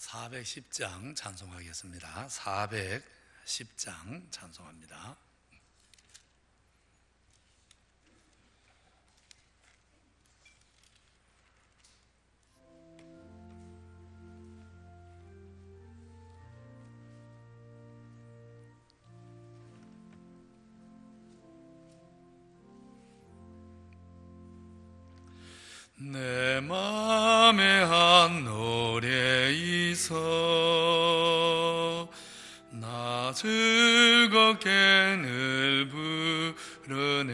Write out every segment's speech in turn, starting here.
410장 찬송하겠습니다. 410장 찬송합니다. 내 맘에 한 노래 있어 나 즐겁게 늘 부르네.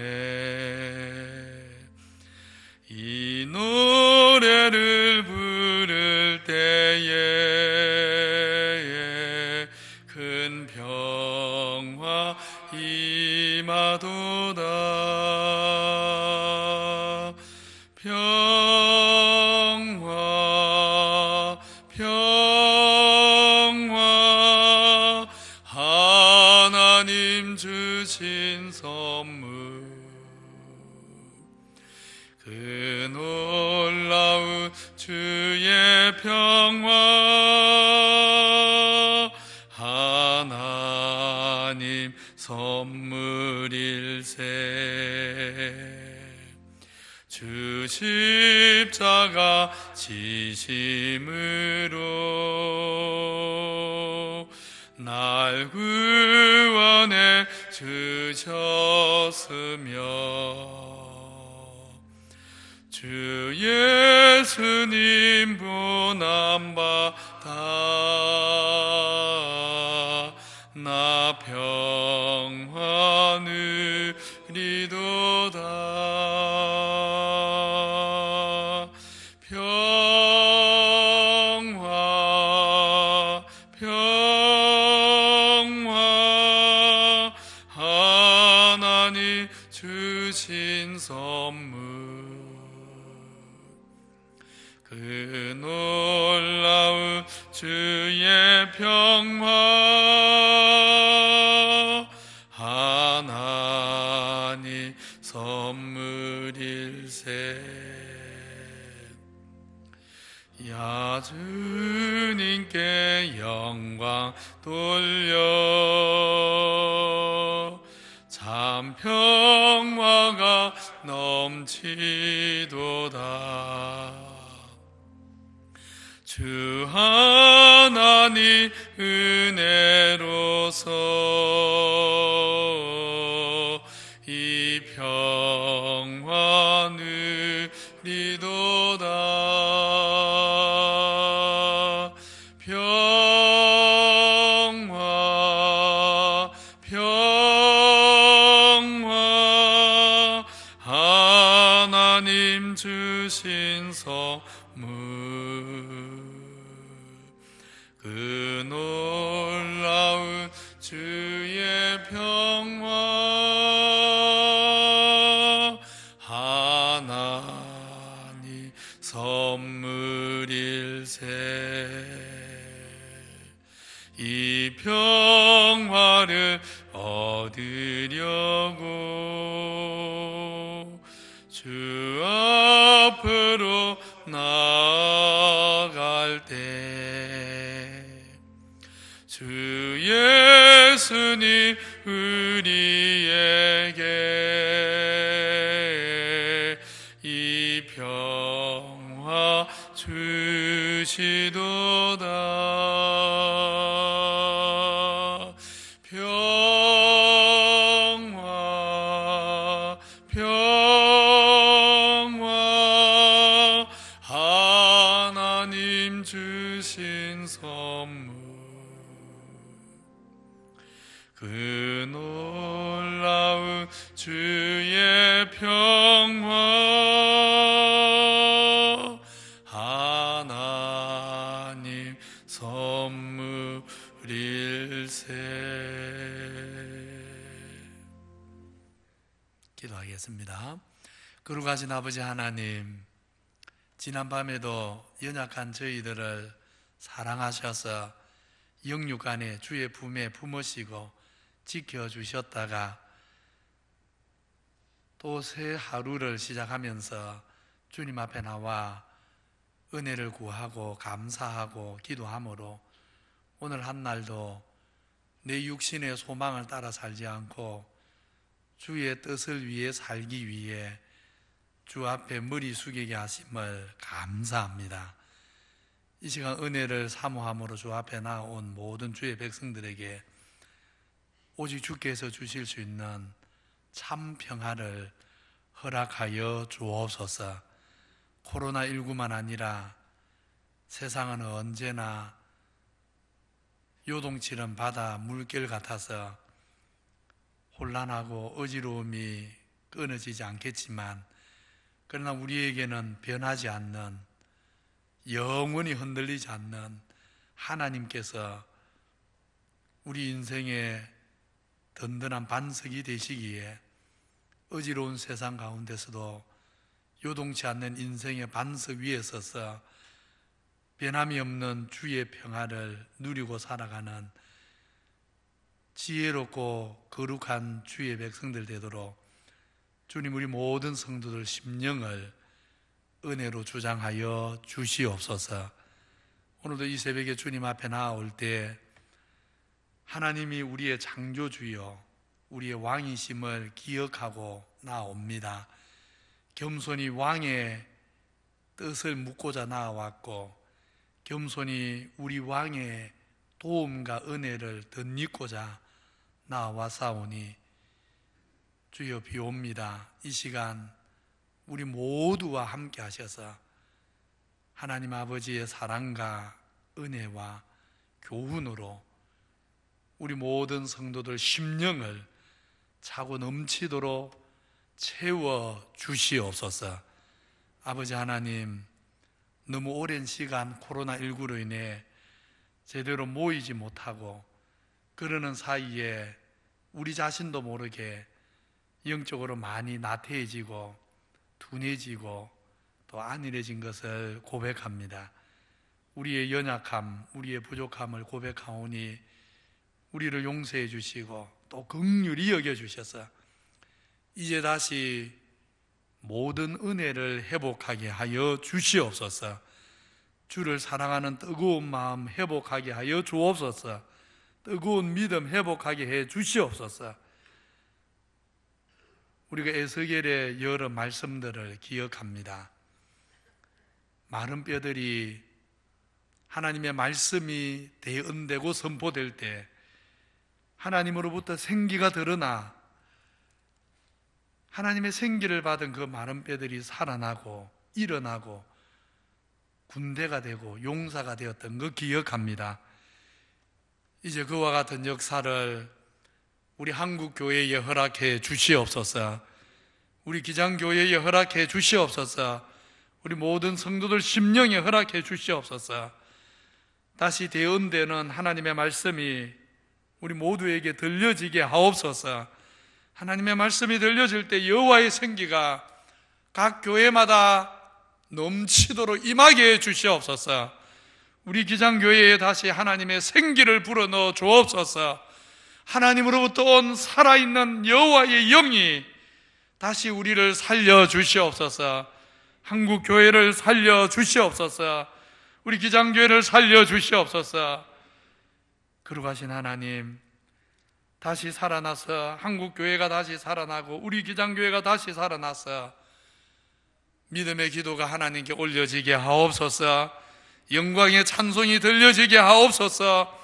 이 노래를 부를 때에 큰 평화 임하도다. 평화 하나님 주신 선물 그 놀라운 주의 평화 하나님 선물일세. 주 십자가 지심으로 날 구원해 주셨으며 주 예수님 보남받아 나 평화 누리도다. 평화 하나님 주신 선물 그 놀라운 주의 평화 하나님 선물일세. 야 주님께 영광 돌려 참 평화가 넘치도다. 주 하나님 은혜로서 이 평화 누리도다. 평화 하나님 주신 선물 그 놀라운 주의 평화 하나님 선물일세. 이 평화를 얻으려고 주 앞으로 나아갈 때 주 예수님 우리에게 이 평화 주시도다. 평화 하나님 주신 선물 그 놀라운 주의 평화 하나님 선물일세. 기도하겠습니다. 거룩하신 아버지 하나님, 지난밤에도 연약한 저희들을 사랑하셔서 영육 안에 주의 품에 품으시고 지켜주셨다가 또 새 하루를 시작하면서 주님 앞에 나와 은혜를 구하고 감사하고 기도함으로 오늘 한 날도 내 육신의 소망을 따라 살지 않고 주의 뜻을 위해 살기 위해 주 앞에 머리 숙이게 하심을 감사합니다. 이 시간 은혜를 사모함으로 주 앞에 나온 모든 주의 백성들에게 오직 주께서 주실 수 있는 참 평화를 허락하여 주옵소서. 코로나19만 아니라 세상은 언제나 요동치는 바다 물결 같아서 혼란하고 어지러움이 끊어지지 않겠지만, 그러나 우리에게는 변하지 않는, 영원히 흔들리지 않는 하나님께서 우리 인생의 든든한 반석이 되시기에 어지러운 세상 가운데서도 요동치 않는 인생의 반석 위에 서서 변함이 없는 주의 평화를 누리고 살아가는 지혜롭고 거룩한 주의 백성들 되도록 주님 우리 모든 성도들 심령을 은혜로 주장하여 주시옵소서. 오늘도 이 새벽에 주님 앞에 나아올 때 하나님이 우리의 창조주여 우리의 왕이심을 기억하고 나옵니다. 겸손히 왕의 뜻을 묻고자 나아왔고 겸손히 우리 왕의 도움과 은혜를 덧입고자 나와사오니 주여 비옵니다. 이 시간 우리 모두와 함께 하셔서 하나님 아버지의 사랑과 은혜와 교훈으로 우리 모든 성도들 심령을 차고 넘치도록 채워 주시옵소서. 아버지 하나님, 너무 오랜 시간 코로나19로 인해 제대로 모이지 못하고 그러는 사이에 우리 자신도 모르게 영적으로 많이 나태해지고 둔해지고 또 안일해진 것을 고백합니다. 우리의 연약함, 우리의 부족함을 고백하오니 우리를 용서해 주시고 또 긍휼히 여겨 주셔서 이제 다시 모든 은혜를 회복하게 하여 주시옵소서. 주를 사랑하는 뜨거운 마음 회복하게 하여 주옵소서. 뜨거운 믿음 회복하게 해 주시옵소서. 우리가 에스겔의 여러 말씀들을 기억합니다. 마른 뼈들이 하나님의 말씀이 대언되고 선포될 때 하나님으로부터 생기가 드러나 하나님의 생기를 받은 그 마른 뼈들이 살아나고 일어나고 군대가 되고 용사가 되었던 거 기억합니다. 이제 그와 같은 역사를 우리 한국교회에 허락해 주시옵소서. 우리 기장교회에 허락해 주시옵소서. 우리 모든 성도들 심령에 허락해 주시옵소서. 다시 대언되는 하나님의 말씀이 우리 모두에게 들려지게 하옵소서. 하나님의 말씀이 들려질 때 여호와의 생기가 각 교회마다 넘치도록 임하게 해 주시옵소서. 우리 기장교회에 다시 하나님의 생기를 불어넣어 주옵소서. 하나님으로부터 온 살아있는 여호와의 영이 다시 우리를 살려 주시옵소서. 한국교회를 살려 주시옵소서. 우리 기장교회를 살려 주시옵소서. 거룩하신 하나님, 다시 살아나서 한국교회가 다시 살아나고 우리 기장교회가 다시 살아나서 믿음의 기도가 하나님께 올려지게 하옵소서. 영광의 찬송이 들려지게 하옵소서.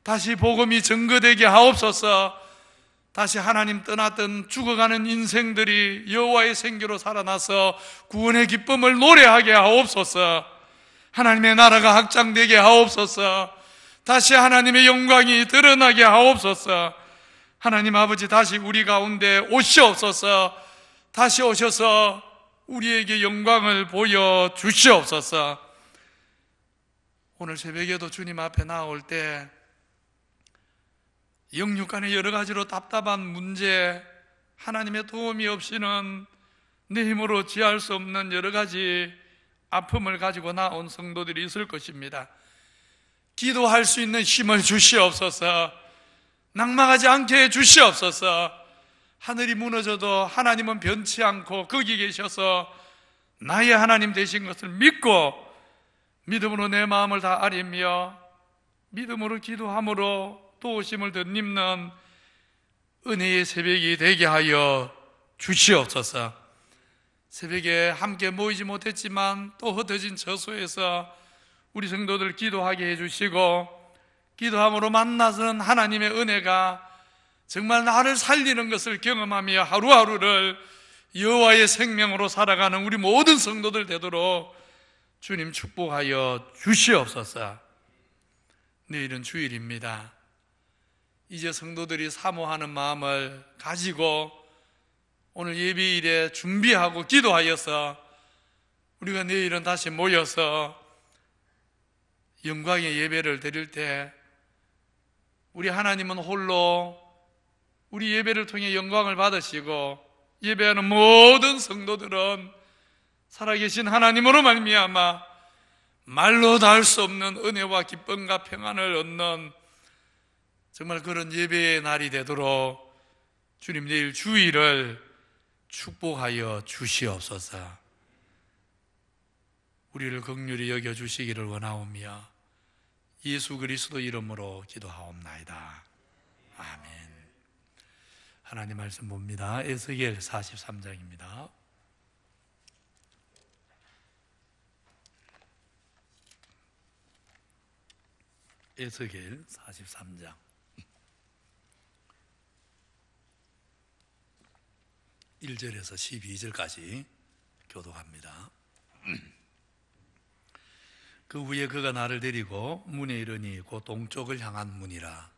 다시 복음이 증거되게 하옵소서. 다시 하나님 떠났던 죽어가는 인생들이 여호와의 생기로 살아나서 구원의 기쁨을 노래하게 하옵소서. 하나님의 나라가 확장되게 하옵소서. 다시 하나님의 영광이 드러나게 하옵소서. 하나님 아버지, 다시 우리 가운데 오시옵소서. 다시 오셔서 우리에게 영광을 보여 주시옵소서. 오늘 새벽에도 주님 앞에 나올 때 영육간의 여러 가지로 답답한 문제, 하나님의 도움이 없이는 내 힘으로 지할 수 없는 여러 가지 아픔을 가지고 나온 성도들이 있을 것입니다. 기도할 수 있는 힘을 주시옵소서. 낙망하지 않게 해 주시옵소서. 하늘이 무너져도 하나님은 변치 않고 거기 계셔서 나의 하나님 되신 것을 믿고 믿음으로 내 마음을 다 아리며 믿음으로 기도함으로 도우심을 덧입는 은혜의 새벽이 되게 하여 주시옵소서. 새벽에 함께 모이지 못했지만 또 흩어진 처소에서 우리 성도들 기도하게 해주시고, 기도함으로 만나서는 하나님의 은혜가 정말 나를 살리는 것을 경험하며 하루하루를 여호와의 생명으로 살아가는 우리 모든 성도들 되도록 주님 축복하여 주시옵소서. 내일은 주일입니다. 이제 성도들이 사모하는 마음을 가지고 오늘 예배일에 준비하고 기도하여서 우리가 내일은 다시 모여서 영광의 예배를 드릴 때 우리 하나님은 홀로 우리 예배를 통해 영광을 받으시고, 예배하는 모든 성도들은 살아계신 하나님으로 말미암아 말로 다 할 수 없는 은혜와 기쁨과 평안을 얻는 정말 그런 예배의 날이 되도록 주님 내일 주일을 축복하여 주시옵소서. 우리를 긍휼히 여겨주시기를 원하오며 예수 그리스도 이름으로 기도하옵나이다. 아멘. 하나님 말씀 봅니다. 에스겔 43장입니다. 에스겔 43장 1절에서 12절까지 교독합니다. 그 후에 그가 나를 데리고 문에 이르니 곧 동쪽을 향한 문이라.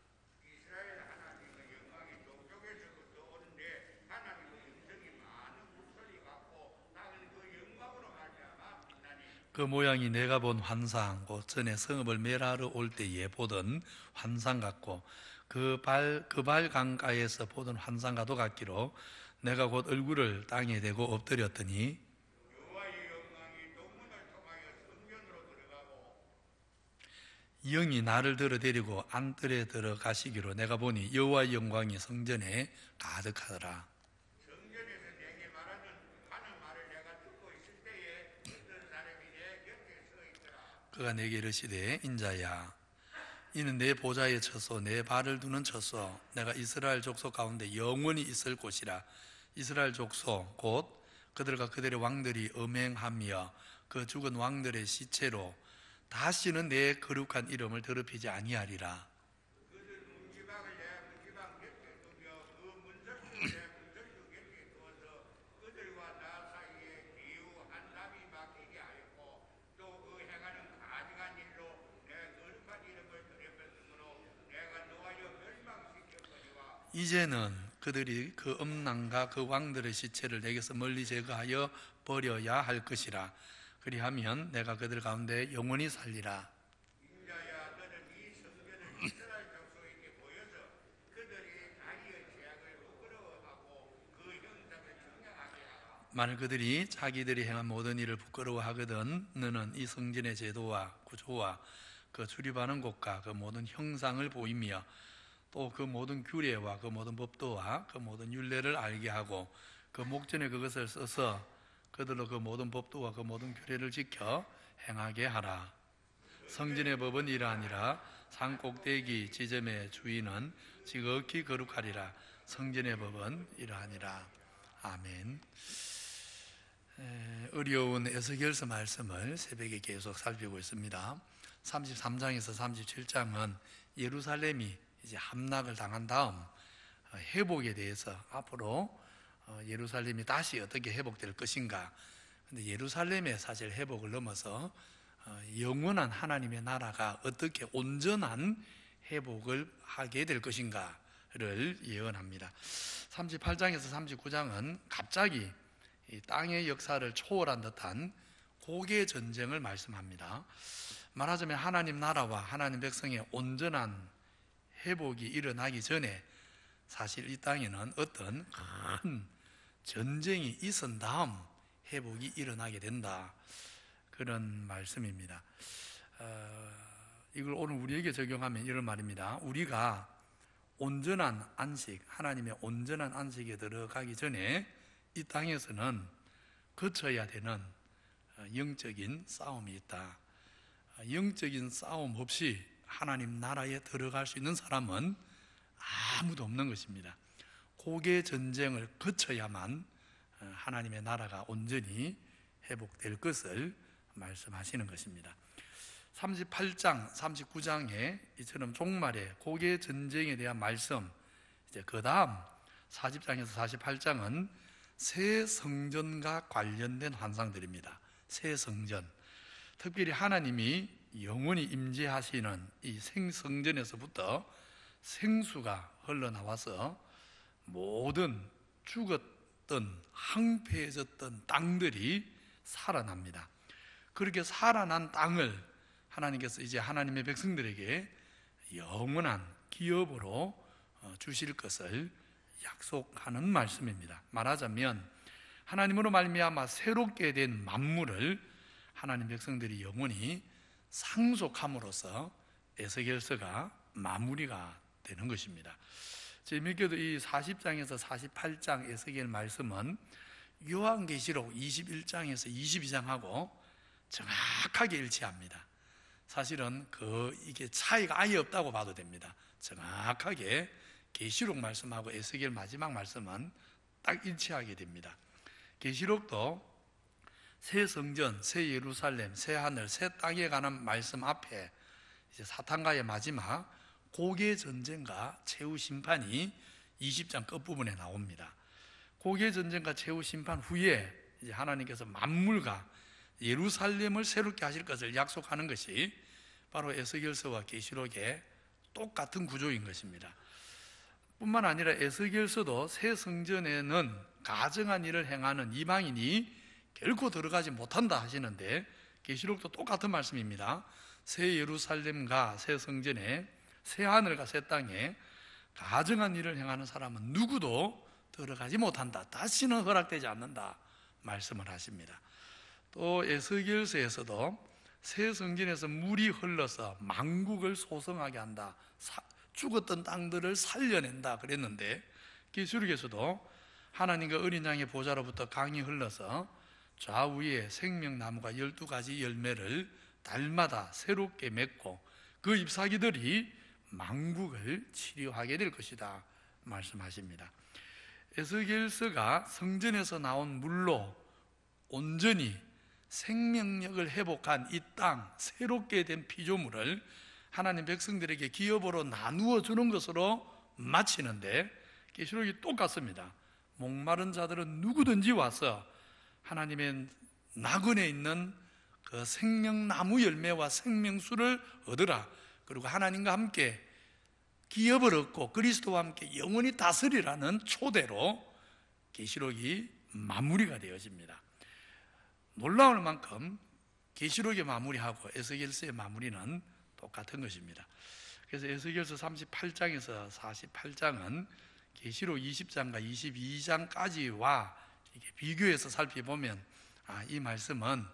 그 모양이 내가 본 환상, 곧 전에 성읍을 멸하러 올 때에 보던 환상 같고 그 발 강가에서 보던 환상과도 같기로 내가 곧 얼굴을 땅에 대고 엎드렸더니 영이 나를 들어 데리고 안뜰에 들어가시기로 내가 보니 여호와의 영광이 성전에 가득하더라. 그가 내게 이르시되 인자야, 이는 내 보좌의 처소, 내 발을 두는 처소, 내가 이스라엘 족속 가운데 영원히 있을 곳이라. 이스라엘 족속 곧 그들과 그들의 왕들이 음행하며 그 죽은 왕들의 시체로 다시는 내 거룩한 이름을 더럽히지 아니하리라. 이제는 그들이 그 음란과 그 왕들의 시체를 내게서 멀리 제거하여 버려야 할 것이라. 그리하면 내가 그들 가운데 영원히 살리라. 만일 그들이 자기들이 행한 모든 일을 부끄러워하거든 너는 이 성전의 제도와 구조와 그 출입하는 곳과 그 모든 형상을 보이며 또 그 모든 규례와 그 모든 법도와 그 모든 율례를 알게 하고 그 목전에 그것을 써서 그들로 그 모든 법도와 그 모든 규례를 지켜 행하게 하라. 성전의 법은 이러하니라. 산 꼭대기 지점의 주인은 지극히 거룩하리라. 성전의 법은 이러하니라. 아멘. 어려운 에스겔서 말씀을 새벽에 계속 살피고 있습니다. 33장에서 37장은 예루살렘이 이제 함락을 당한 다음 회복에 대해서 앞으로 예루살렘이 다시 어떻게 회복될 것인가. 근데 예루살렘의 사실 회복을 넘어서 영원한 하나님의 나라가 어떻게 온전한 회복을 하게 될 것인가를 예언합니다. 38장에서 39장은 갑자기 이 땅의 역사를 초월한 듯한 고개 전쟁을 말씀합니다. 말하자면 하나님 나라와 하나님 백성의 온전한 회복이 일어나기 전에 사실 이 땅에는 어떤 큰 전쟁이 있은 다음 회복이 일어나게 된다. 그런 말씀입니다. 이걸 오늘 우리에게 적용하면 이런 말입니다. 우리가 온전한 안식, 하나님의 온전한 안식에 들어가기 전에 이 땅에서는 거쳐야 되는 영적인 싸움이 있다. 영적인 싸움 없이 하나님 나라에 들어갈 수 있는 사람은 아무도 없는 것입니다. 고개 전쟁을 거쳐야만 하나님의 나라가 온전히 회복될 것을 말씀하시는 것입니다. 38장, 39장에 이처럼 종말의 고개 전쟁에 대한 말씀, 이제 그 다음 40장에서 48장은 새 성전과 관련된 환상들입니다. 새 성전, 특별히 하나님이 영원히 임재하시는 이 생성전에서부터 생수가 흘러나와서 모든 죽었던 황폐해졌던 땅들이 살아납니다. 그렇게 살아난 땅을 하나님께서 이제 하나님의 백성들에게 영원한 기업으로 주실 것을 약속하는 말씀입니다. 말하자면 하나님으로 말미암아 새롭게 된 만물을 하나님 백성들이 영원히 상속함으로써 에스겔서가 마무리가 되는 것입니다. 재미있게도 이 40장에서 48장 에스겔 말씀은 요한계시록 21장에서 22장하고 정확하게 일치합니다. 사실은 이게 차이가 아예 없다고 봐도 됩니다. 정확하게 계시록 말씀하고 에스겔 마지막 말씀은 딱 일치하게 됩니다. 계시록도 새 성전, 새 예루살렘, 새 하늘, 새 땅에 관한 말씀 앞에 이제 사탄과의 마지막 고개 전쟁과 최후 심판이 20장 끝부분에 나옵니다. 고개 전쟁과 최후 심판 후에 이제 하나님께서 만물과 예루살렘을 새롭게 하실 것을 약속하는 것이 바로 에스겔서와 계시록의 똑같은 구조인 것입니다. 뿐만 아니라 에스겔서도 새 성전에는 가증한 일을 행하는 이방인이 결코 들어가지 못한다 하시는데, 계시록도 똑같은 말씀입니다. 새 예루살렘과 새 성전에, 새 하늘과 새 땅에 가증한 일을 행하는 사람은 누구도 들어가지 못한다, 다시는 허락되지 않는다 말씀을 하십니다. 또 에스겔서에서도 새 성전에서 물이 흘러서 만국을 소성하게 한다, 죽었던 땅들을 살려낸다 그랬는데, 계시록에서도 하나님과 어린 양의 보좌로부터 강이 흘러서 좌우에 생명나무가 12가지 열매를 달마다 새롭게 맺고 그 잎사귀들이 만국을 치료하게 될 것이다 말씀하십니다. 에스겔서가 성전에서 나온 물로 온전히 생명력을 회복한 이 땅, 새롭게 된 피조물을 하나님 백성들에게 기업으로 나누어 주는 것으로 마치는데, 계시록이 똑같습니다. 목마른 자들은 누구든지 와서 하나님의 낙원에 있는 그 생명나무 열매와 생명수를 얻으라. 그리고 하나님과 함께 기업을 얻고 그리스도와 함께 영원히 다스리라는 초대로 계시록이 마무리가 되어집니다. 놀라울 만큼 계시록의 마무리하고 에스겔서의 마무리는 똑같은 것입니다. 그래서 에스겔서 38장에서 48장은 계시록 20장과 22장까지와 이렇게 비교해서 살펴보면 이 말씀은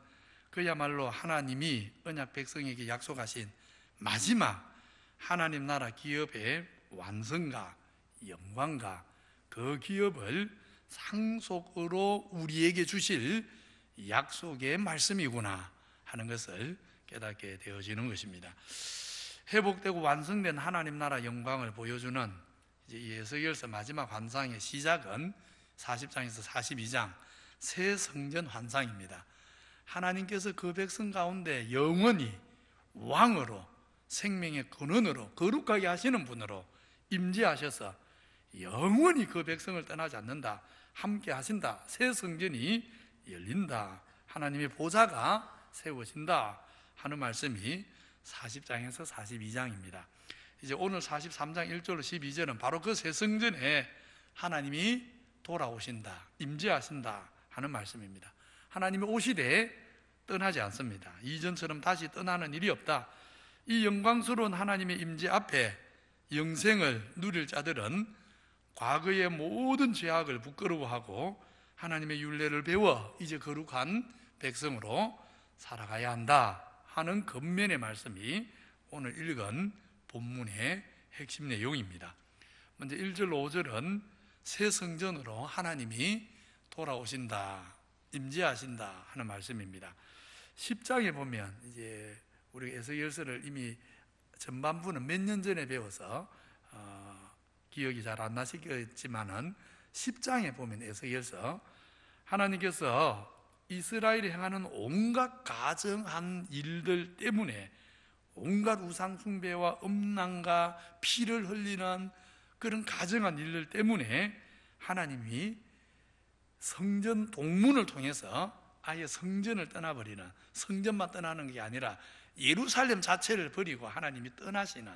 그야말로 하나님이 언약 백성에게 약속하신 마지막 하나님 나라 기업의 완성과 영광과 그 기업을 상속으로 우리에게 주실 약속의 말씀이구나 하는 것을 깨닫게 되어지는 것입니다. 회복되고 완성된 하나님 나라 영광을 보여주는 이제 이 에스겔서 마지막 환상의 시작은 40장에서 42장 새 성전 환상입니다. 하나님께서 그 백성 가운데 영원히 왕으로 생명의 근원으로 거룩하게 하시는 분으로 임재하셔서 영원히 그 백성을 떠나지 않는다, 함께 하신다, 새 성전이 열린다, 하나님의 보좌가 세워진다 하는 말씀이 40장에서 42장입니다. 이제 오늘 43장 1절로 12절은 바로 그 새 성전에 하나님이 돌아오신다, 임재하신다 하는 말씀입니다. 하나님이 오시되 떠나지 않습니다. 이전처럼 다시 떠나는 일이 없다. 이 영광스러운 하나님의 임재 앞에 영생을 누릴 자들은 과거의 모든 죄악을 부끄러워하고 하나님의 율례를 배워 이제 거룩한 백성으로 살아가야 한다 하는 겉면의 말씀이 오늘 읽은 본문의 핵심 내용입니다. 먼저 1절로 5절은 새 성전으로 하나님이 돌아오신다, 임재하신다 하는 말씀입니다. 10장에 보면 이제 우리 에스겔서를 이미 전반부는 몇 년 전에 배워서 기억이 잘 안 나시겠지만은 10장에 보면 에스겔서 하나님께서 이스라엘이 행하는 온갖 가증한 일들 때문에 온갖 우상 숭배와 음란과 피를 흘리는 그런 가증한 일들 때문에 하나님이 성전 동문을 통해서 아예 성전을 떠나버리는, 성전만 떠나는 게 아니라 예루살렘 자체를 버리고 하나님이 떠나시는,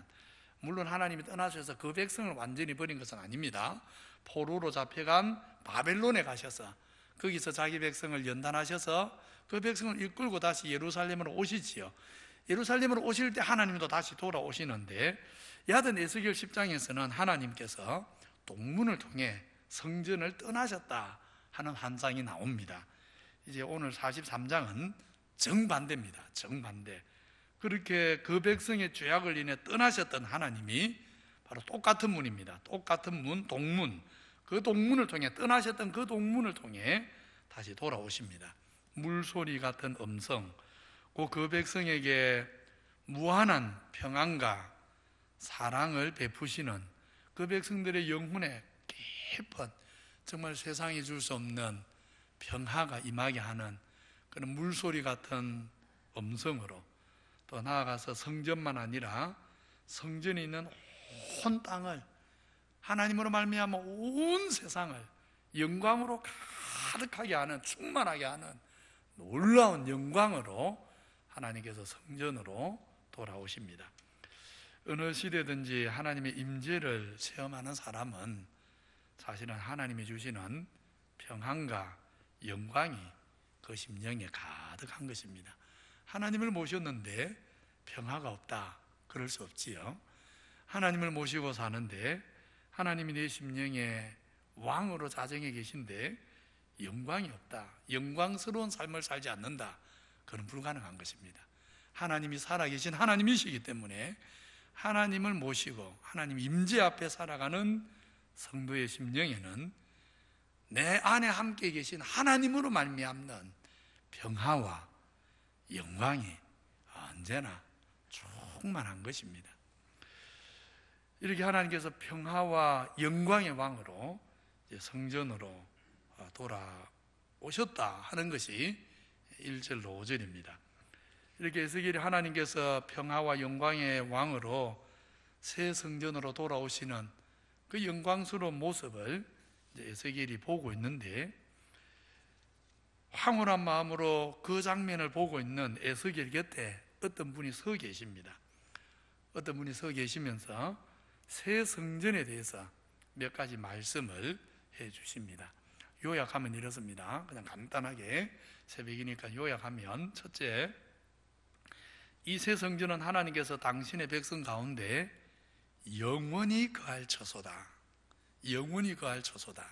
물론 하나님이 떠나셔서 그 백성을 완전히 버린 것은 아닙니다. 포로로 잡혀간 바벨론에 가셔서 거기서 자기 백성을 연단하셔서 그 백성을 이끌고 다시 예루살렘으로 오시지요. 예루살렘으로 오실 때 하나님도 다시 돌아오시는데, 야든 에스겔 10장에서는 하나님께서 동문을 통해 성전을 떠나셨다 하는 환상이 나옵니다. 이제 오늘 43장은 정반대입니다. 정반대. 그렇게 그 백성의 죄악을 인해 떠나셨던 하나님이 바로 똑같은 문입니다. 똑같은 문, 동문. 그 동문을 통해, 떠나셨던 그 동문을 통해 다시 돌아오십니다. 물소리 같은 음성, 그 백성에게 무한한 평안과 사랑을 베푸시는 그 백성들의 영혼에 깊은, 정말 세상이 줄 수 없는 평화가 임하게 하는 그런 물소리 같은 음성으로, 또 나아가서 성전만 아니라 성전에 있는 온 땅을, 하나님으로 말미암아 온 세상을 영광으로 가득하게 하는, 충만하게 하는 놀라운 영광으로 하나님께서 성전으로 돌아오십니다. 어느 시대든지 하나님의 임재를 체험하는 사람은 사실은 하나님이 주시는 평안과 영광이 그 심령에 가득한 것입니다. 하나님을 모셨는데 평화가 없다, 그럴 수 없지요. 하나님을 모시고 사는데 하나님이 내 심령에 왕으로 자정해 계신데 영광이 없다, 영광스러운 삶을 살지 않는다, 그건 불가능한 것입니다. 하나님이 살아계신 하나님이시기 때문에 하나님을 모시고 하나님 임재 앞에 살아가는 성도의 심령에는 내 안에 함께 계신 하나님으로 말미암는 평화와 영광이 언제나 충만한 것입니다. 이렇게 하나님께서 평화와 영광의 왕으로 성전으로 돌아오셨다 하는 것이 1절 5절입니다. 이렇게 에스겔이 하나님께서 평화와 영광의 왕으로 새 성전으로 돌아오시는 그 영광스러운 모습을 에스겔이 보고 있는데, 황홀한 마음으로 그 장면을 보고 있는 에스겔 곁에 어떤 분이 서 계십니다. 어떤 분이 서 계시면서 새 성전에 대해서 몇 가지 말씀을 해 주십니다. 요약하면 이렇습니다. 그냥 간단하게, 새벽이니까 요약하면, 첫째, 이 새 성전은 하나님께서 당신의 백성 가운데 영원히 거할 처소다. 영원히 거할 처소다.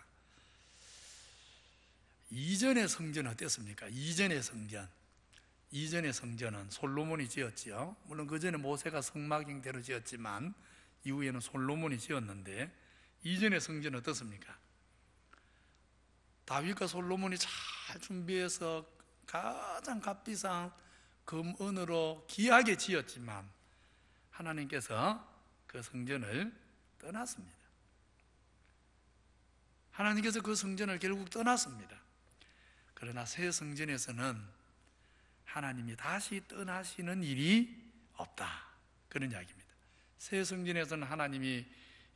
이전의 성전은 어땠습니까? 이전의 성전은 솔로몬이 지었지요. 물론 그 전에 모세가 성막형대로 지었지만 이후에는 솔로몬이 지었는데, 이전의 성전은 어떻습니까? 다윗과 솔로몬이 잘 준비해서 가장 값비싼 금은으로 귀하게 지었지만 하나님께서 그 성전을 떠났습니다. 하나님께서 그 성전을 결국 떠났습니다. 그러나 새 성전에서는 하나님이 다시 떠나시는 일이 없다, 그런 이야기입니다. 새 성전에서는 하나님이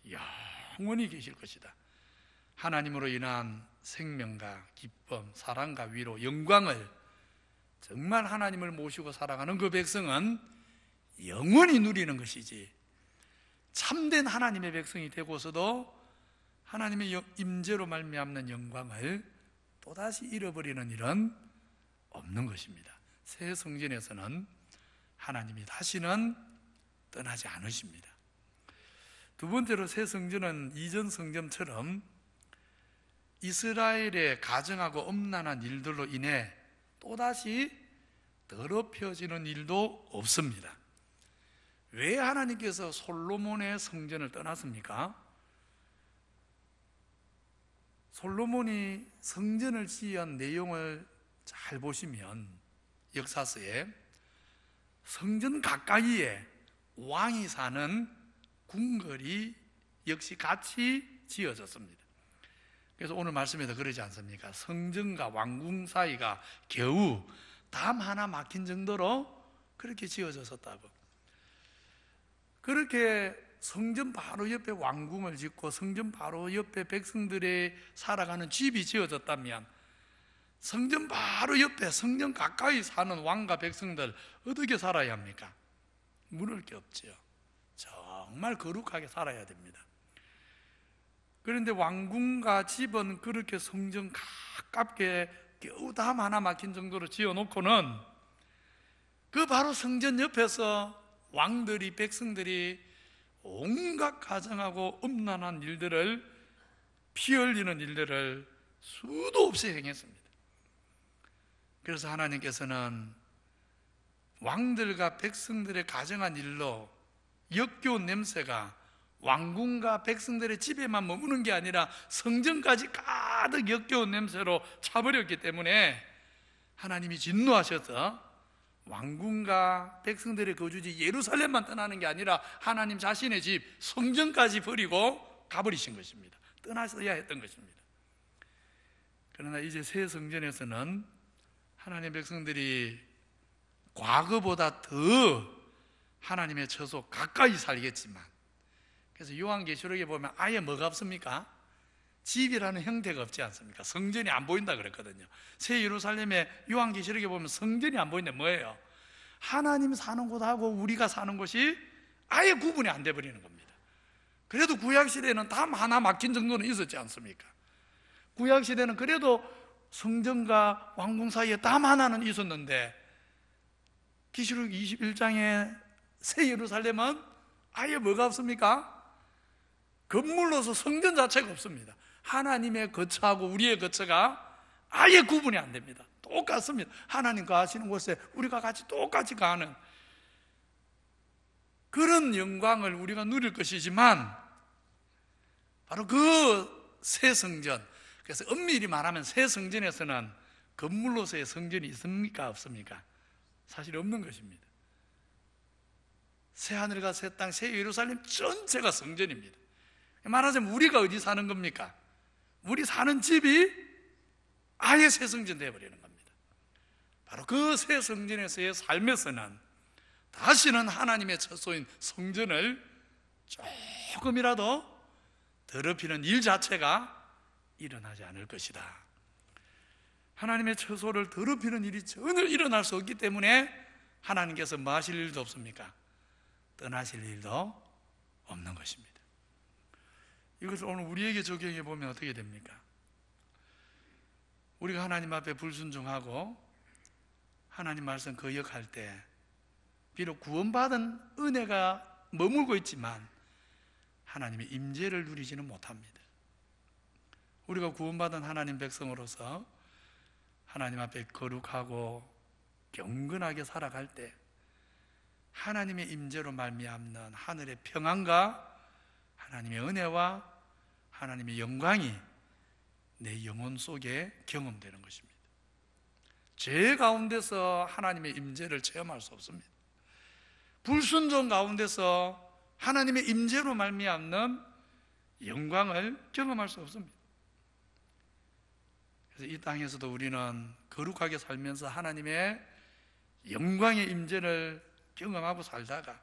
영원히 계실 것이다. 하나님으로 인한 생명과 기쁨, 사랑과 위로, 영광을, 정말 하나님을 모시고 살아가는 그 백성은 영원히 누리는 것이지, 참된 하나님의 백성이 되고서도 하나님의 임재로 말미암는 영광을 또다시 잃어버리는 일은 없는 것입니다. 새 성전에서는 하나님이 다시는 떠나지 않으십니다. 두 번째로, 새 성전은 이전 성전처럼 이스라엘의 가증하고 음란한 일들로 인해 또다시 더럽혀지는 일도 없습니다. 왜 하나님께서 솔로몬의 성전을 떠났습니까? 솔로몬이 성전을 지은 내용을 잘 보시면 역사서에 성전 가까이에 왕이 사는 궁궐이 역시 같이 지어졌습니다. 그래서 오늘 말씀에도 그러지 않습니까? 성전과 왕궁 사이가 겨우 담 하나 막힌 정도로 그렇게 지어졌었다고. 그렇게 성전 바로 옆에 왕궁을 짓고 성전 바로 옆에 백성들의 살아가는 집이 지어졌다면, 성전 바로 옆에 성전 가까이 사는 왕과 백성들 어떻게 살아야 합니까? 물을 게 없죠. 정말 거룩하게 살아야 됩니다. 그런데 왕궁과 집은 그렇게 성전 가깝게 겨우 담 하나 막힌 정도로 지어놓고는 그 바로 성전 옆에서 왕들이, 백성들이 온갖 가증하고 음란한 일들을, 피 흘리는 일들을 수도 없이 행했습니다. 그래서 하나님께서는 왕들과 백성들의 가증한 일로 역겨운 냄새가 왕궁과 백성들의 집에만 머무는 게 아니라 성전까지 가득 역겨운 냄새로 차버렸기 때문에 하나님이 진노하셔서 왕궁과 백성들의 거주지 예루살렘만 떠나는 게 아니라 하나님 자신의 집 성전까지 버리고 가버리신 것입니다. 떠나셔야 했던 것입니다. 그러나 이제 새 성전에서는 하나님 백성들이 과거보다 더 하나님의 처소 가까이 살겠지만, 그래서 요한계시록에 보면 아예 뭐가 없습니까? 집이라는 형태가 없지 않습니까? 성전이 안 보인다 그랬거든요. 새 예루살렘의 요한계시록에 보면 성전이 안 보이는데 뭐예요? 하나님 사는 곳하고 우리가 사는 곳이 아예 구분이 안 돼버리는 겁니다. 그래도 구약시대에는 담 하나 막힌 정도는 있었지 않습니까? 구약시대는 그래도 성전과 왕궁 사이에 담 하나는 있었는데, 계시록 21장에 새 예루살렘은 아예 뭐가 없습니까? 건물로서 성전 자체가 없습니다. 하나님의 거처하고 우리의 거처가 아예 구분이 안 됩니다. 똑같습니다. 하나님 거하시는 곳에 우리가 같이 똑같이 가는 그런 영광을 우리가 누릴 것이지만, 바로 그 새 성전, 그래서 엄밀히 말하면 새 성전에서는 건물로서의 성전이 있습니까? 없습니까? 사실 없는 것입니다. 새 하늘과 새 땅, 새 예루살렘 전체가 성전입니다. 말하자면 우리가 어디 사는 겁니까? 우리 사는 집이 아예 새 성전 되어버리는 겁니다. 바로 그 새 성전에서의 삶에서는 다시는 하나님의 처소인 성전을 조금이라도 더럽히는 일 자체가 일어나지 않을 것이다. 하나님의 처소를 더럽히는 일이 전혀 일어날 수 없기 때문에 하나님께서 뭐 하실 일도 없습니까? 떠나실 일도 없는 것입니다. 이것을 오늘 우리에게 적용해 보면 어떻게 됩니까? 우리가 하나님 앞에 불순종하고 하나님 말씀 거역할 때 비록 구원받은 은혜가 머물고 있지만 하나님의 임재를 누리지는 못합니다. 우리가 구원받은 하나님 백성으로서 하나님 앞에 거룩하고 경건하게 살아갈 때 하나님의 임재로 말미암는 하늘의 평안과 하나님의 은혜와 하나님의 영광이 내 영혼 속에 경험되는 것입니다. 죄 가운데서 하나님의 임재를 체험할 수 없습니다. 불순종 가운데서 하나님의 임재로 말미암는 영광을 경험할 수 없습니다. 그래서 이 땅에서도 우리는 거룩하게 살면서 하나님의 영광의 임재를 경험하고 살다가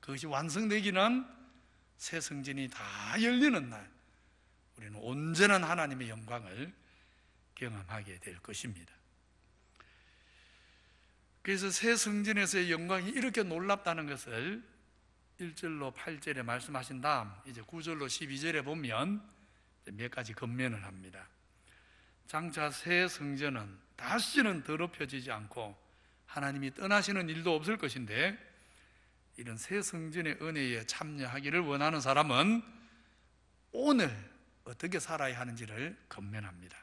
그것이 완성되기는 새 성전이 다 열리는 날 우리는 온전한 하나님의 영광을 경험하게 될 것입니다. 그래서 새 성전에서의 영광이 이렇게 놀랍다는 것을 1절로 8절에 말씀하신 다음 이제 9절로 12절에 보면 몇 가지 건면을 합니다. 장차 새 성전은 다시는 더럽혀지지 않고 하나님이 떠나시는 일도 없을 것인데, 이런 새 성전의 은혜에 참여하기를 원하는 사람은 오늘 어떻게 살아야 하는지를 건면합니다.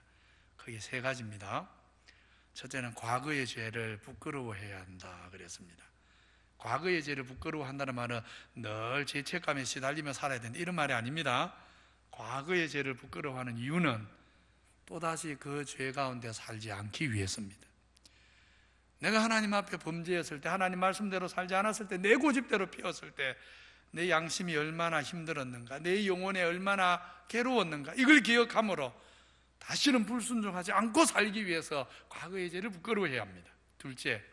크게 세 가지입니다. 첫째는 과거의 죄를 부끄러워해야 한다 그랬습니다. 과거의 죄를 부끄러워한다는 말은 늘 죄책감에 시달리며 살아야 된다 이런 말이 아닙니다. 과거의 죄를 부끄러워하는 이유는 또다시 그 죄 가운데 살지 않기 위해서입니다. 내가 하나님 앞에 범죄했을 때, 하나님 말씀대로 살지 않았을 때, 내 고집대로 피웠을 때 내 양심이 얼마나 힘들었는가, 내 영혼에 얼마나 괴로웠는가, 이걸 기억함으로 다시는 불순종하지 않고 살기 위해서 과거의 죄를 부끄러워해야 합니다. 둘째,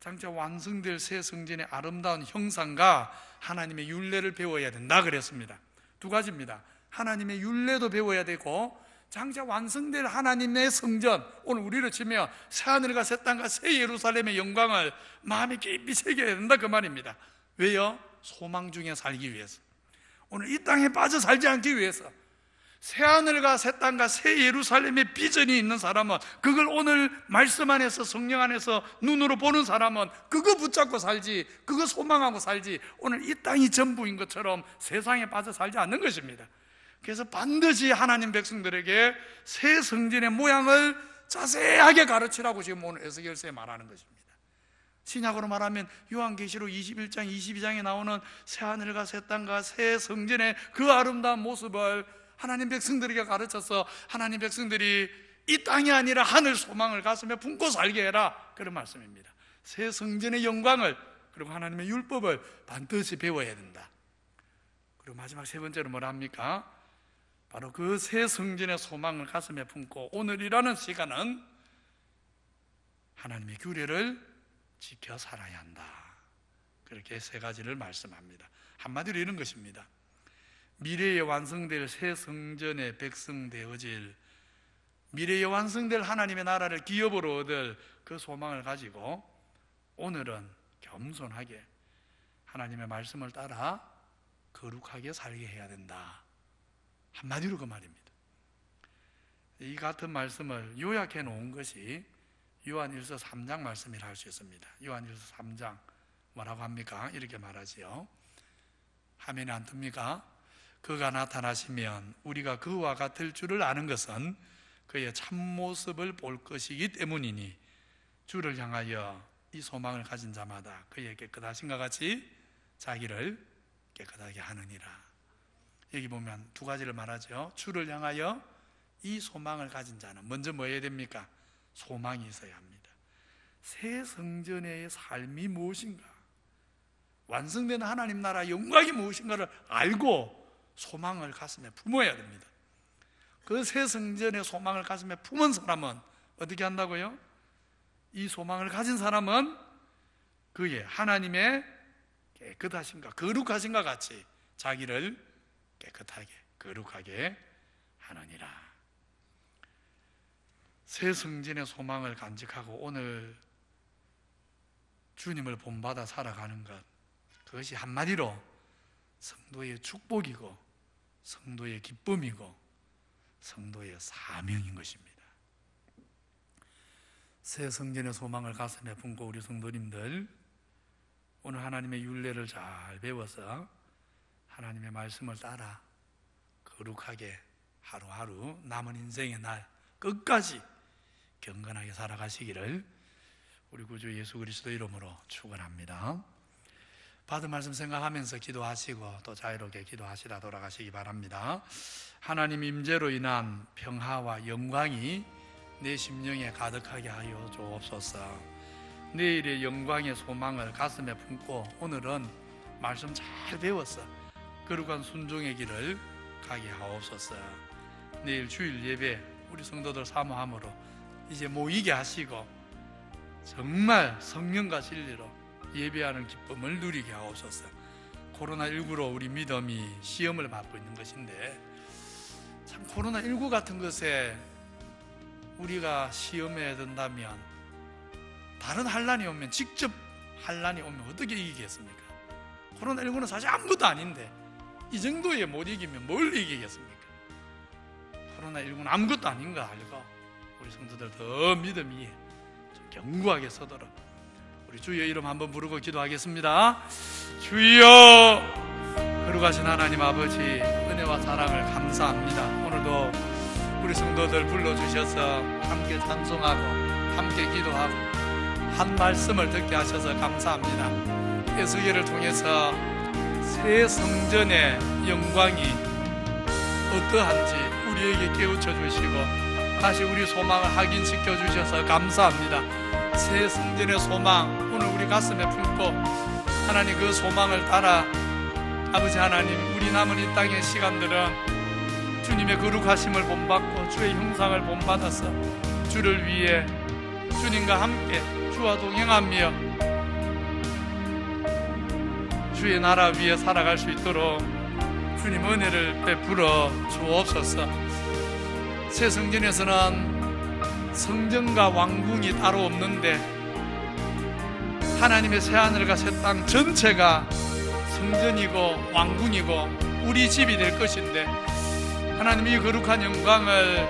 장차 완성될 새 성전의 아름다운 형상과 하나님의 율례를 배워야 된다 그랬습니다. 두 가지입니다. 하나님의 율례도 배워야 되고, 장차 완성될 하나님의 성전, 오늘 우리로 치면 새하늘과 새 땅과 새 예루살렘의 영광을 마음에 깊이 새겨야 된다 그 말입니다. 왜요? 소망 중에 살기 위해서, 오늘 이 땅에 빠져 살지 않기 위해서. 새하늘과 새 땅과 새 예루살렘의 비전이 있는 사람은, 그걸 오늘 말씀 안에서, 성령 안에서 눈으로 보는 사람은 그거 붙잡고 살지, 그거 소망하고 살지, 오늘 이 땅이 전부인 것처럼 세상에 빠져 살지 않는 것입니다. 그래서 반드시 하나님 백성들에게 새 성전의 모양을 자세하게 가르치라고 지금 오늘 에스겔서에 말하는 것입니다. 신약으로 말하면 요한계시록 21장 22장에 나오는 새하늘과 새 땅과 새 성전의 그 아름다운 모습을 하나님 백성들에게 가르쳐서 하나님 백성들이 이 땅이 아니라 하늘 소망을 가슴에 품고 살게 해라, 그런 말씀입니다. 새 성전의 영광을, 그리고 하나님의 율법을 반드시 배워야 된다. 그리고 마지막 세 번째로 뭐라 합니까? 바로 그 새 성전의 소망을 가슴에 품고 오늘이라는 시간은 하나님의 규례를 지켜 살아야 한다. 그렇게 세 가지를 말씀합니다. 한마디로 이런 것입니다. 미래에 완성될 새 성전의 백성 되어질, 미래에 완성될 하나님의 나라를 기업으로 얻을 그 소망을 가지고 오늘은 겸손하게 하나님의 말씀을 따라 거룩하게 살게 해야 된다. 한마디로 그 말입니다. 이 같은 말씀을 요약해 놓은 것이 요한일서 3장 말씀이라 할 수 있습니다. 요한일서 3장 뭐라고 합니까? 이렇게 말하지요. 화면에 안 뜹니까? 그가 나타나시면 우리가 그와 같을 줄을 아는 것은 그의 참모습을 볼 것이기 때문이니 주를 향하여 이 소망을 가진 자마다 그의 깨끗하신과 같이 자기를 깨끗하게 하느니라. 여기 보면 두 가지를 말하죠. 주를 향하여 이 소망을 가진 자는 먼저 뭐 해야 됩니까? 소망이 있어야 합니다. 새 성전의 삶이 무엇인가, 완성된 하나님 나라 영광이 무엇인가를 알고 소망을 가슴에 품어야 됩니다. 그 새 성전의 소망을 가슴에 품은 사람은 어떻게 한다고요? 이 소망을 가진 사람은 그의 하나님의 깨끗하신가, 거룩하신가 같이 자기를 깨끗하게, 거룩하게 하느니라. 새 성전의 소망을 간직하고 오늘 주님을 본받아 살아가는 것, 그것이 한마디로 성도의 축복이고 성도의 기쁨이고 성도의 사명인 것입니다. 새 성전의 소망을 가슴에 품고 우리 성도님들, 오늘 하나님의 율례를 잘 배워서 하나님의 말씀을 따라 거룩하게 하루하루 남은 인생의 날 끝까지 경건하게 살아가시기를 우리 구주 예수 그리스도 이름으로 축원합니다. 받은 말씀 생각하면서 기도하시고 또 자유롭게 기도하시다 돌아가시기 바랍니다. 하나님 임재로 인한 평화와 영광이 내 심령에 가득하게 하여 주옵소서. 내일의 영광의 소망을 가슴에 품고 오늘은 말씀 잘 배워서 거룩한 순종의 길을 가게 하옵소서. 내일 주일 예배 우리 성도들 사모함으로 이제 모이게 하시고 정말 성령과 진리로 예배하는 기쁨을 누리게 하옵소서. 코로나19로 우리 믿음이 시험을 받고 있는 것인데, 참 코로나19 같은 것에 우리가 시험에 든다면, 다른 환난이 오면, 직접 환난이 오면 어떻게 이기겠습니까? 코로나19는 사실 아무것도 아닌데 이 정도에 못 이기면 뭘 이기겠습니까? 코로나19는 아무것도 아닌 거 알고 우리 성도들 더 믿음이 좀 견고하게 서도록 우리 주의 이름 한번 부르고 기도하겠습니다. 주여, 거룩하신 하나님 아버지, 은혜와 사랑을 감사합니다. 오늘도 우리 성도들 불러주셔서 함께 찬송하고 함께 기도하고 한 말씀을 듣게 하셔서 감사합니다. 에스겔을 통해서 새 성전의 영광이 어떠한지 우리에게 깨우쳐 주시고 다시 우리 소망을 확인시켜 주셔서 감사합니다. 새 성전의 소망 오늘 우리 가슴에 품고 하나님 그 소망을 따라 아버지 하나님 우리 남은 이 땅의 시간들은 주님의 거룩하심을 본받고 주의 형상을 본받아서 주를 위해 주님과 함께 주와 동행하며 주의 나라 위에 살아갈 수 있도록 주님 은혜를 베풀어 주옵소서. 새 성전에서는 성전과 왕궁이 따로 없는데 하나님의 새하늘과 새 땅 전체가 성전이고 왕궁이고 우리 집이 될 것인데 하나님 이 거룩한 영광을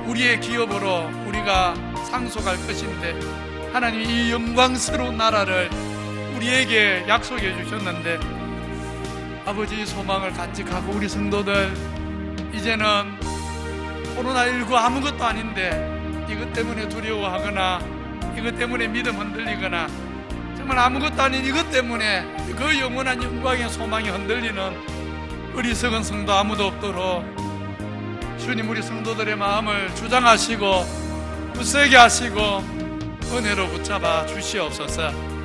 우리의 기업으로 우리가 상속할 것인데 하나님 이 영광스러운 나라를 우리에게 약속해 주셨는데 아버지 소망을 간직하고 우리 성도들 이제는 코로나19 아무것도 아닌데 이것 때문에 두려워하거나 이것 때문에 믿음 흔들리거나 정말 아무것도 아닌 이것 때문에 그 영원한 영광의 소망이 흔들리는 어리석은 성도 아무도 없도록 주님 우리 성도들의 마음을 주장하시고 굳세게 하시고 은혜로 붙잡아 주시옵소서.